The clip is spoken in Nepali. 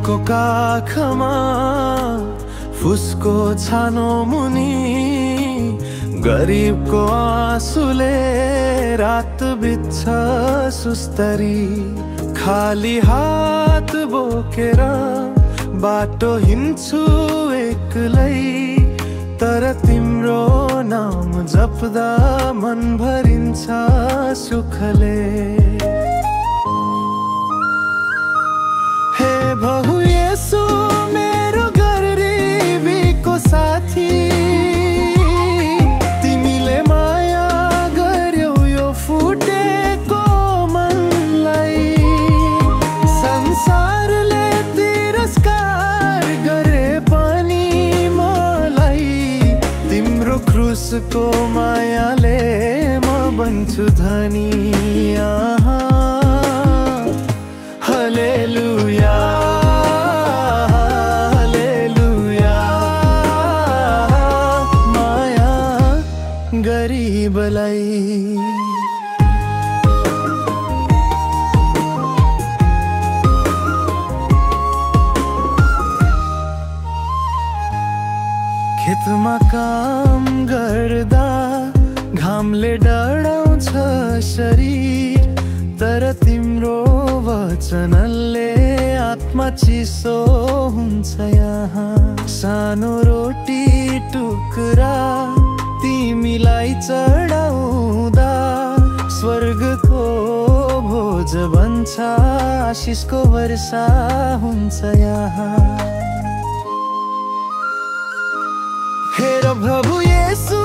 को काखमा फुसको छानो मुनि गरिबको आँसुले रात बित्छ सुस्तरी। खाली हात बोकेर बाटो हिँड्छु एक्लै, तर तिम्रो नाम जप्दा मन भरिन्छ सुखले। हे बहु येशू मेरो गरिबीको साथी, तिमीले माया गर्यौ यो फुटेको मनलाई। संसारले तिरस्कार गरे पनि मलाई, तिम्रो क्रुसको मायाले म बन्छु धनी। हालेलुया हालेलुया, माया गरिबलाई। खेतमा काम गर्दा घामले डढाउँछ शरीर, तर तिम्रो वचनले आत्मा चिसो हुन्छ यहाँ। सानो रोटी टुक्रा तिमीलाई चढाउँदा स्वर्गको भोज बन्छ, आशिषको वर्षा हुन्छ यहाँ। हेर प्रभु येशू